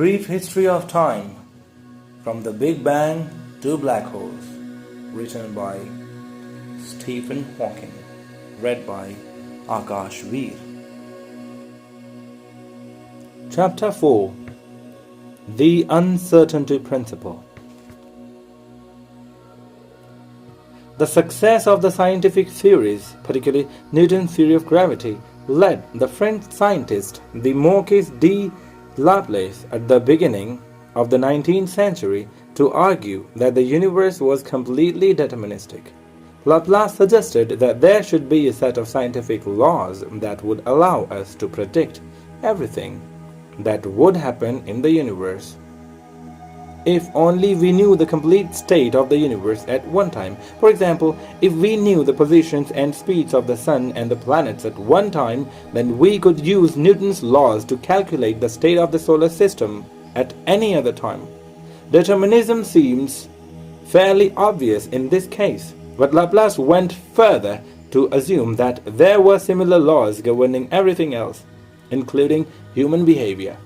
Brief History of Time, From the Big Bang to Black Holes, written by Stephen Hawking, read by Akash Veer. Chapter 4, The Uncertainty Principle. The success of the scientific theories, particularly Newton's theory of gravity, led the French scientist the Marquis de Laplace at the beginning of the 19th century to argue that the universe was completely deterministic. Laplace suggested that there should be a set of scientific laws that would allow us to predict everything that would happen in the universe. If only we knew the complete state of the universe at one time. For example, if we knew the positions and speeds of the sun and the planets at one time, then we could use Newton's laws to calculate the state of the solar system at any other time. Determinism seems fairly obvious in this case, but Laplace went further to assume that there were similar laws governing everything else, including human behavior.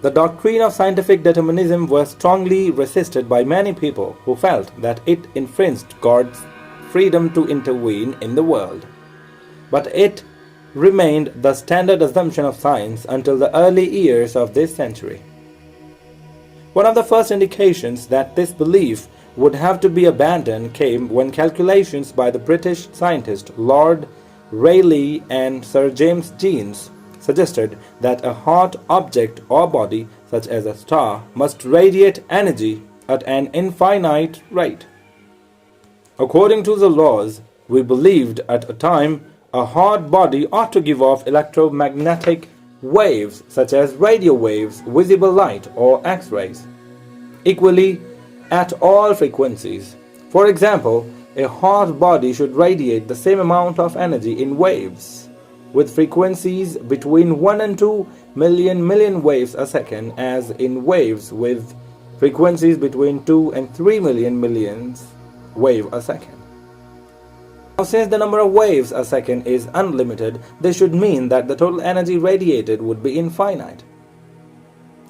The doctrine of scientific determinism was strongly resisted by many people who felt that it infringed God's freedom to intervene in the world. But it remained the standard assumption of science until the early years of this century. One of the first indications that this belief would have to be abandoned came when calculations by the British scientist Lord Rayleigh and Sir James Jeans suggested that a hot object or body, such as a star, must radiate energy at an infinite rate. According to the laws, we believed at a time a hot body ought to give off electromagnetic waves, such as radio waves, visible light, or X-rays, equally at all frequencies. For example, a hot body should radiate the same amount of energy in waves, with frequencies between 1 and 2 million waves a second, as in waves with frequencies between 2 and 3 million waves a second. Now, since the number of waves a second is unlimited, this should mean that the total energy radiated would be infinite.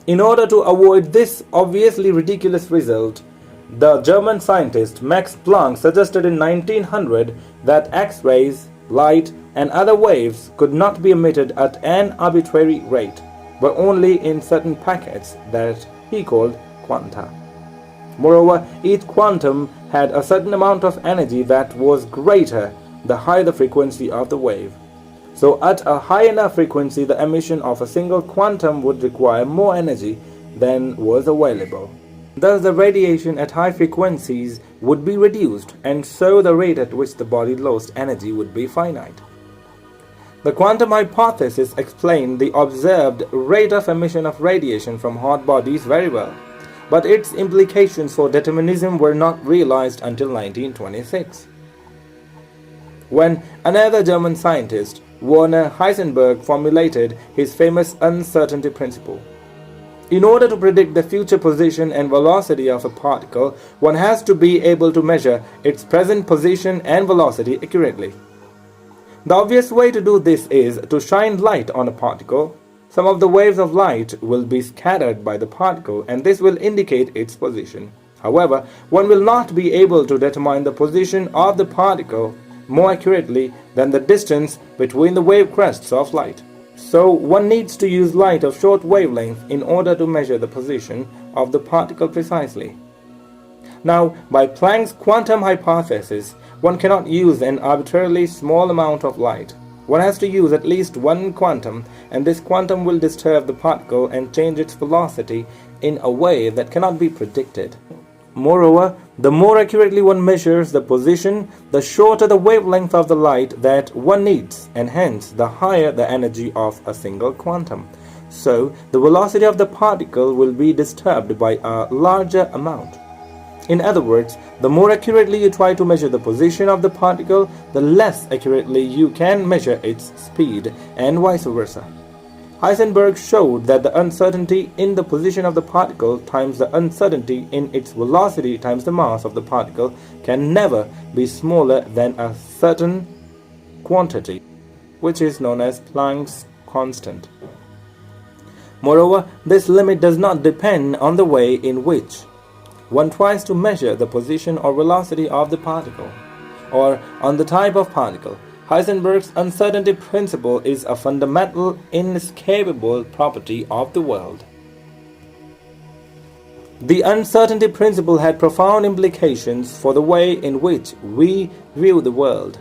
In order to avoid this obviously ridiculous result, the German scientist Max Planck suggested in 1900 that X-rays, light, and other waves could not be emitted at an arbitrary rate, but only in certain packets that he called quanta. Moreover, each quantum had a certain amount of energy that was greater the higher the frequency of the wave. So at a high enough frequency, the emission of a single quantum would require more energy than was available. Thus, the radiation at high frequencies would be reduced, and so the rate at which the body lost energy would be finite. The quantum hypothesis explained the observed rate of emission of radiation from hot bodies very well, but its implications for determinism were not realized until 1926, when another German scientist, Werner Heisenberg, formulated his famous uncertainty principle. In order to predict the future position and velocity of a particle, one has to be able to measure its present position and velocity accurately. The obvious way to do this is to shine light on a particle. Some of the waves of light will be scattered by the particle, and this will indicate its position. However, one will not be able to determine the position of the particle more accurately than the distance between the wave crests of light. So one needs to use light of short wavelength in order to measure the position of the particle precisely. Now, by Planck's quantum hypothesis, one cannot use an arbitrarily small amount of light. One has to use at least one quantum, and this quantum will disturb the particle and change its velocity in a way that cannot be predicted. Moreover, the more accurately one measures the position, the shorter the wavelength of the light that one needs, and hence the higher the energy of a single quantum. So, the velocity of the particle will be disturbed by a larger amount. In other words, the more accurately you try to measure the position of the particle, the less accurately you can measure its speed, and vice versa. Heisenberg showed that the uncertainty in the position of the particle times the uncertainty in its velocity times the mass of the particle can never be smaller than a certain quantity, which is known as Planck's constant. Moreover, this limit does not depend on the way in which one tries to measure the position or velocity of the particle, or on the type of particle. Heisenberg's uncertainty principle is a fundamental, inescapable property of the world. The uncertainty principle had profound implications for the way in which we view the world.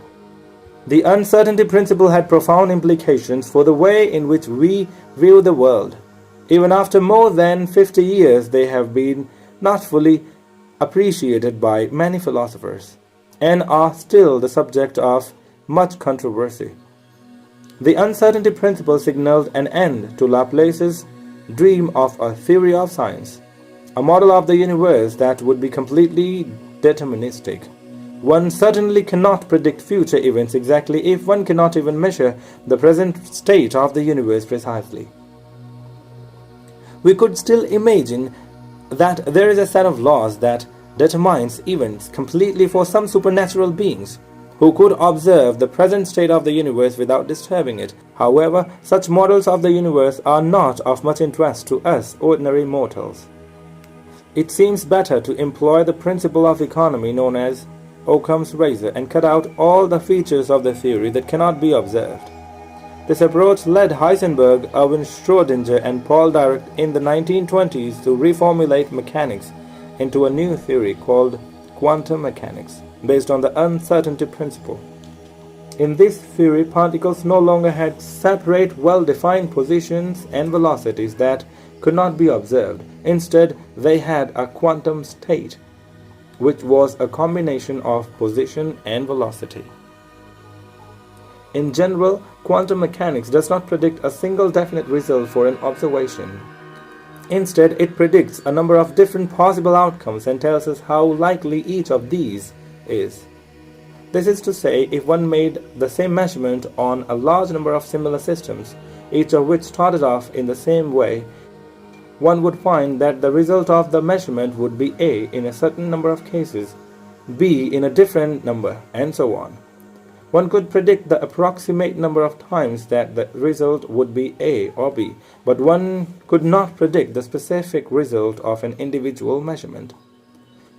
The uncertainty principle had profound implications for the way in which we view the world. Even after more than 50 years, they have been not fully appreciated by many philosophers, and are still the subject of much controversy. The uncertainty principle signaled an end to Laplace's dream of a theory of science, a model of the universe that would be completely deterministic. One certainly cannot predict future events exactly if one cannot even measure the present state of the universe precisely. We could still imagine that there is a set of laws that determines events completely for some supernatural beings who could observe the present state of the universe without disturbing it. However, such models of the universe are not of much interest to us ordinary mortals. It seems better to employ the principle of economy known as Occam's razor and cut out all the features of the theory that cannot be observed. This approach led Heisenberg, Erwin Schrödinger, and Paul Dirac in the 1920s to reformulate mechanics into a new theory called quantum mechanics, based on the uncertainty principle. In this theory, particles no longer had separate, well-defined positions and velocities that could not be observed. Instead, they had a quantum state, which was a combination of position and velocity. In general, quantum mechanics does not predict a single definite result for an observation. Instead, it predicts a number of different possible outcomes and tells us how likely each of these is. This is to say, if one made the same measurement on a large number of similar systems, each of which started off in the same way, one would find that the result of the measurement would be A in a certain number of cases, B in a different number, and so on. One could predict the approximate number of times that the result would be A or B, but one could not predict the specific result of an individual measurement.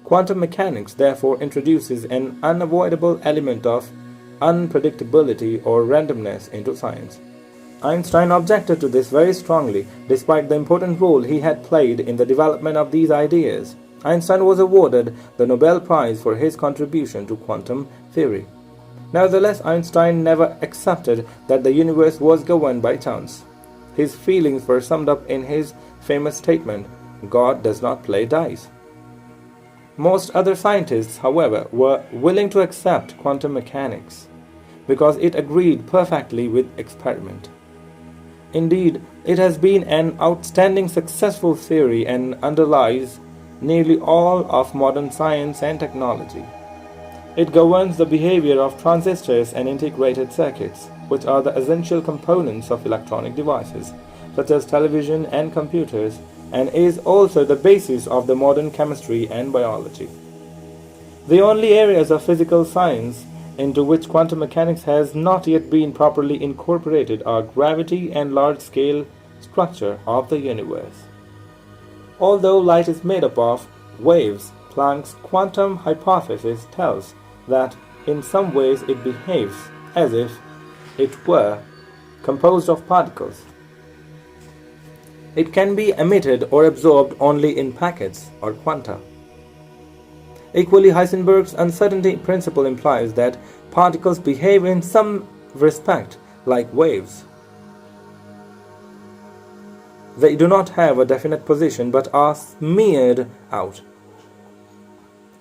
Quantum mechanics therefore introduces an unavoidable element of unpredictability or randomness into science. Einstein objected to this very strongly, despite the important role he had played in the development of these ideas. Einstein was awarded the Nobel Prize for his contribution to quantum theory. Nevertheless, Einstein never accepted that the universe was governed by chance. His feelings were summed up in his famous statement, "God does not play dice." Most other scientists, however, were willing to accept quantum mechanics because it agreed perfectly with experiment. Indeed, it has been an outstanding successful theory and underlies nearly all of modern science and technology. It governs the behavior of transistors and integrated circuits, which are the essential components of electronic devices, such as television and computers, and is also the basis of the modern chemistry and biology. The only areas of physical science into which quantum mechanics has not yet been properly incorporated are gravity and large-scale structure of the universe. Although light is made up of waves, Planck's quantum hypothesis tells that in some ways it behaves as if it were composed of particles. It can be emitted or absorbed only in packets or quanta. Equally, Heisenberg's uncertainty principle implies that particles behave in some respect like waves. They do not have a definite position but are smeared out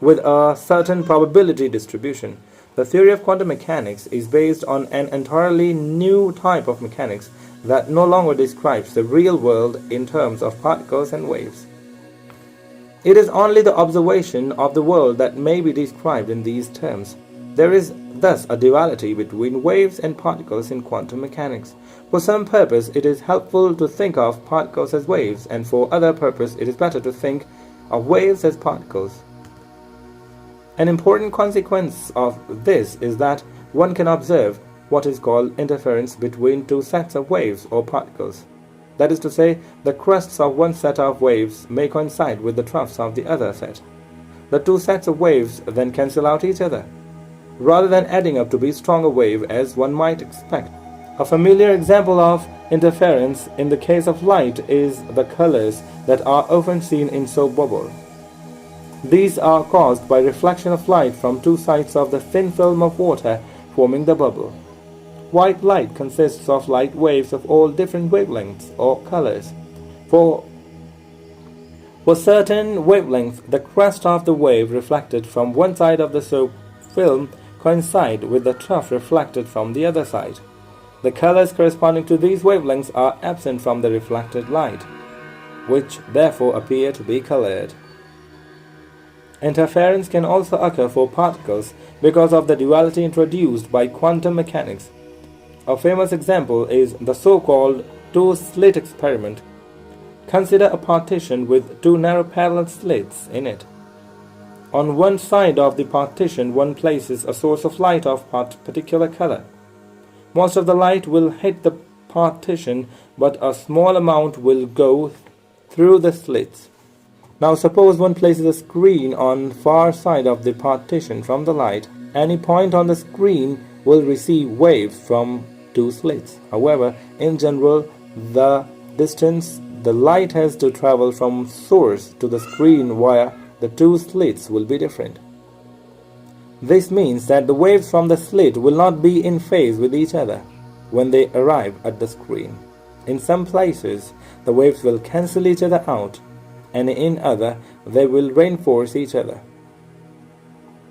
with a certain probability distribution. The theory of quantum mechanics is based on an entirely new type of mechanics that no longer describes the real world in terms of particles and waves. It is only the observation of the world that may be described in these terms. There is thus a duality between waves and particles in quantum mechanics. For some purpose it is helpful to think of particles as waves, and for other purpose it is better to think of waves as particles. An important consequence of this is that one can observe what is called interference between two sets of waves or particles. That is to say, the crests of one set of waves may coincide with the troughs of the other set. The two sets of waves then cancel out each other, rather than adding up to be a stronger wave as one might expect. A familiar example of interference in the case of light is the colors that are often seen in soap bubble. These are caused by reflection of light from two sides of the thin film of water forming the bubble. White light consists of light waves of all different wavelengths or colors. For certain wavelengths, the crest of the wave reflected from one side of the soap film coincide with the trough reflected from the other side. The colors corresponding to these wavelengths are absent from the reflected light, which therefore appear to be colored. Interference can also occur for particles because of the duality introduced by quantum mechanics. A famous example is the so-called Two-Slit Experiment. Consider a partition with two narrow parallel slits in it. On one side of the partition, one places a source of light of particular color. Most of the light will hit the partition, but a small amount will go through the slits. Now suppose one places a screen on far side of the partition from the light. Any point on the screen will receive waves from two slits. However, in general, the distance the light has to travel from source to the screen via the two slits will be different. This means that the waves from the slit will not be in phase with each other when they arrive at the screen. In some places, the waves will cancel each other out, and in other, they will reinforce each other.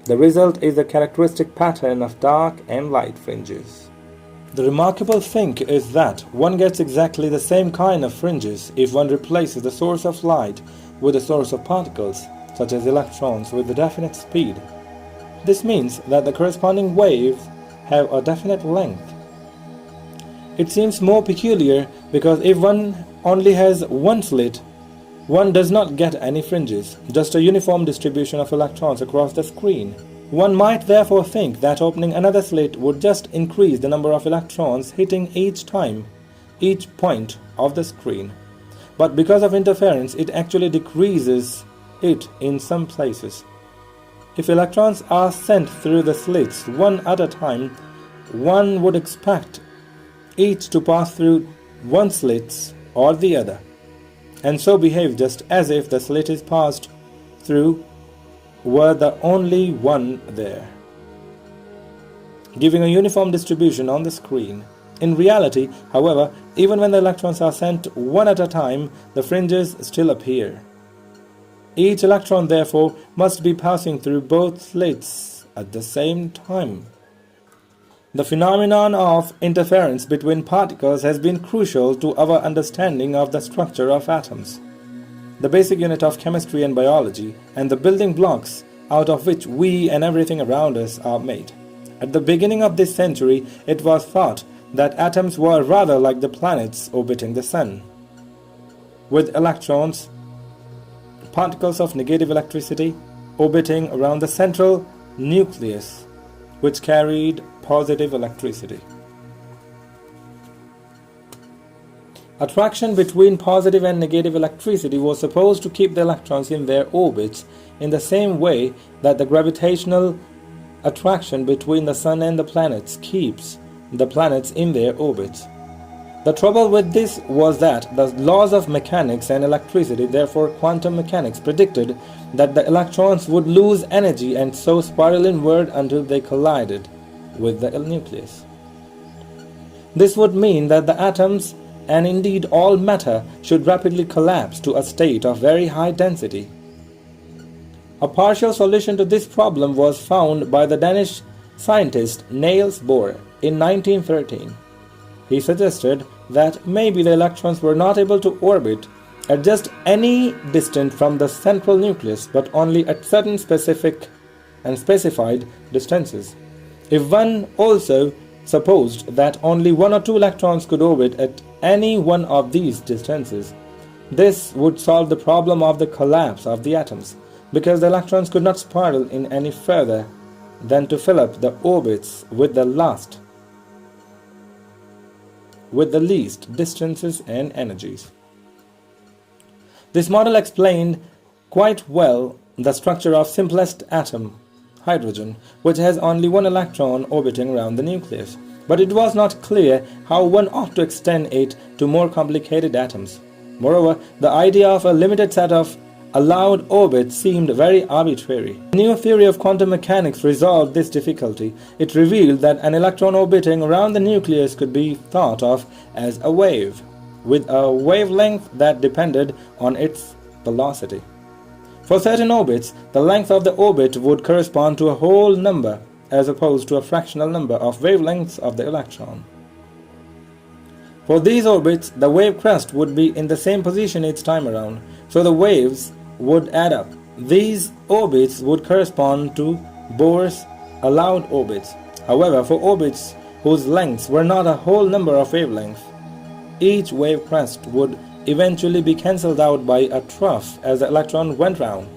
The result is a characteristic pattern of dark and light fringes. The remarkable thing is that one gets exactly the same kind of fringes if one replaces the source of light with a source of particles, such as electrons, with a definite speed. This means that the corresponding waves have a definite length. It seems more peculiar because if one only has one slit, one does not get any fringes, just a uniform distribution of electrons across the screen. One might therefore think that opening another slit would just increase the number of electrons hitting each point of the screen. But because of interference, it actually decreases it in some places. If electrons are sent through the slits one at a time, one would expect each to pass through one slit or the other, and so behave just as if the slit is passed through were the only one there, giving a uniform distribution on the screen. In reality, however, even when the electrons are sent one at a time, the fringes still appear. Each electron, therefore, must be passing through both slits at the same time. The phenomenon of interference between particles has been crucial to our understanding of the structure of atoms, the basic unit of chemistry and biology, and the building blocks out of which we and everything around us are made. At the beginning of this century, it was thought that atoms were rather like the planets orbiting the sun, with electrons, particles of negative electricity, orbiting around the central nucleus, which carried positive electricity. Attraction between positive and negative electricity was supposed to keep the electrons in their orbits in the same way that the gravitational attraction between the sun and the planets keeps the planets in their orbits. The trouble with this was that the laws of mechanics and electricity, therefore quantum mechanics, predicted that the electrons would lose energy and so spiral inward until they collided with the nucleus. This would mean that the atoms, and indeed all matter, should rapidly collapse to a state of very high density. A partial solution to this problem was found by the Danish scientist Niels Bohr in 1913. He suggested that maybe the electrons were not able to orbit at just any distance from the central nucleus, but only at certain specific and specified distances. If one also supposed that only one or two electrons could orbit at any one of these distances, this would solve the problem of the collapse of the atoms, because the electrons could not spiral in any further than to fill up the orbits with the last with the least distances and energies. This model explained quite well the structure of simplest atom, hydrogen, which has only one electron orbiting around the nucleus. But it was not clear how one ought to extend it to more complicated atoms. Moreover, the idea of a limited set of allowed orbits seemed very arbitrary. A new theory of quantum mechanics resolved this difficulty. It revealed that an electron orbiting around the nucleus could be thought of as a wave, with a wavelength that depended on its velocity. For certain orbits, the length of the orbit would correspond to a whole number as opposed to a fractional number of wavelengths of the electron. For these orbits, the wave crest would be in the same position each time around, so the waves would add up. These orbits would correspond to Bohr's allowed orbits. However, for orbits whose lengths were not a whole number of wavelengths, each wave crest would eventually be cancelled out by a trough as the electron went round.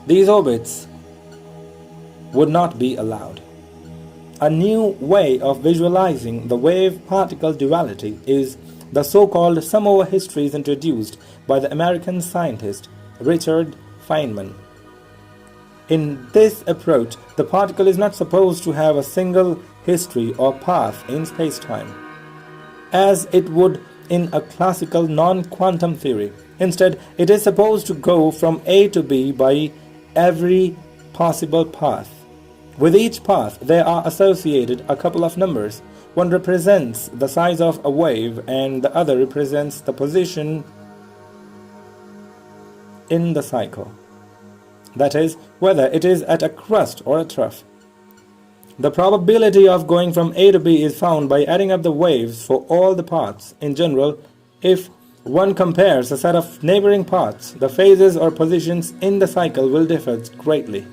These orbits would not be allowed. A new way of visualizing the wave-particle duality is the so-called sum-over histories introduced by the American scientist Richard Feynman. In this approach, the particle is not supposed to have a single history or path in space-time, as it would in a classical non-quantum theory. Instead, it is supposed to go from A to B by every possible path. With each path, there are associated a couple of numbers. One represents the size of a wave and the other represents the position in the cycle. That is, whether it is at a crest or a trough. The probability of going from A to B is found by adding up the waves for all the paths. In general, if one compares a set of neighboring paths, the phases or positions in the cycle will differ greatly.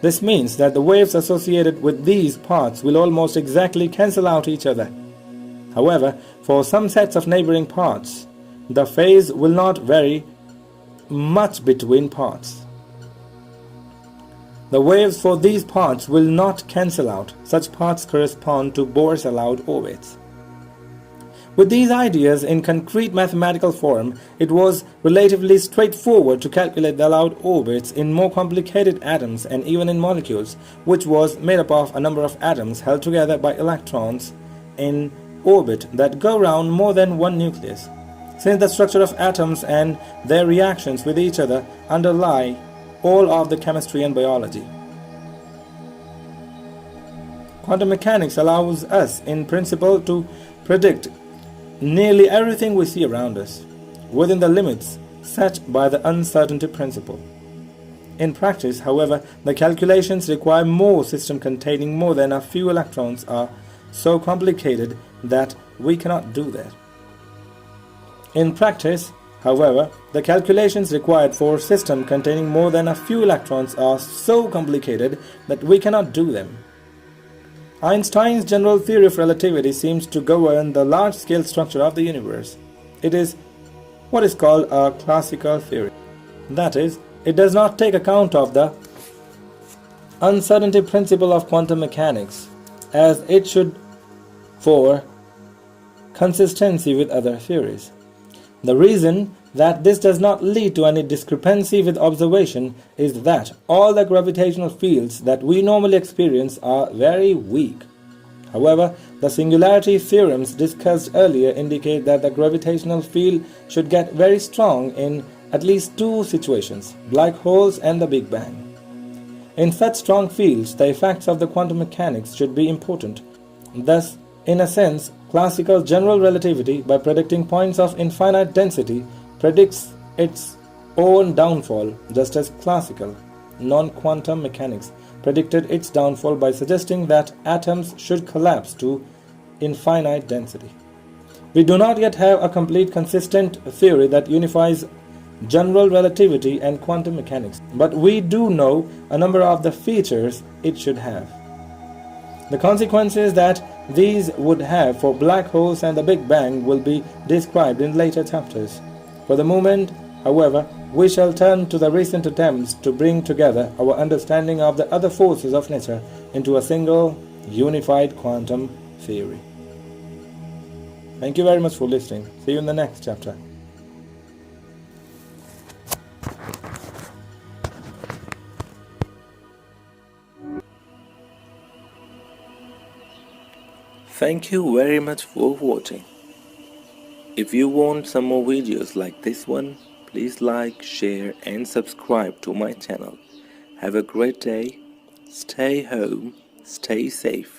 This means that the waves associated with these paths will almost exactly cancel out each other. However, for some sets of neighboring paths, the phase will not vary much between paths. The waves for these paths will not cancel out. Such paths correspond to Bohr's allowed orbits. With these ideas in concrete mathematical form, it was relatively straightforward to calculate the allowed orbits in more complicated atoms and even in molecules, which was made up of a number of atoms held together by electrons in orbit that go around more than one nucleus. Since the structure of atoms and their reactions with each other underlie all of the chemistry and biology, quantum mechanics allows us in principle to predict nearly everything we see around us, within the limits set by the uncertainty principle. In practice, however, the calculations require more system containing more than a few electrons are so complicated that we cannot do that. In practice, however, the calculations required for system containing more than a few electrons are so complicated that we cannot do them. Einstein's general theory of relativity seems to govern the large-scale structure of the universe. It is what is called a classical theory. That is, it does not take account of the uncertainty principle of quantum mechanics, as it should for consistency with other theories. The reason that this does not lead to any discrepancy with observation is that all the gravitational fields that we normally experience are very weak. However, the singularity theorems discussed earlier indicate that the gravitational field should get very strong in at least two situations, black holes and the Big Bang. In such strong fields, the effects of the quantum mechanics should be important. Thus, in a sense, classical general relativity, by predicting points of infinite density, predicts its own downfall, just as classical non-quantum mechanics predicted its downfall by suggesting that atoms should collapse to infinite density. We do not yet have a complete consistent theory that unifies general relativity and quantum mechanics, but we do know a number of the features it should have. The consequences that these would have for black holes and the Big Bang will be described in later chapters. For the moment, however, we shall turn to the recent attempts to bring together our understanding of the other forces of nature into a single, unified quantum theory. Thank you very much for listening. See you in the next chapter. Thank you very much for watching. If you want some more videos like this one, please like, share and subscribe to my channel. Have a great day. Stay home. Stay safe.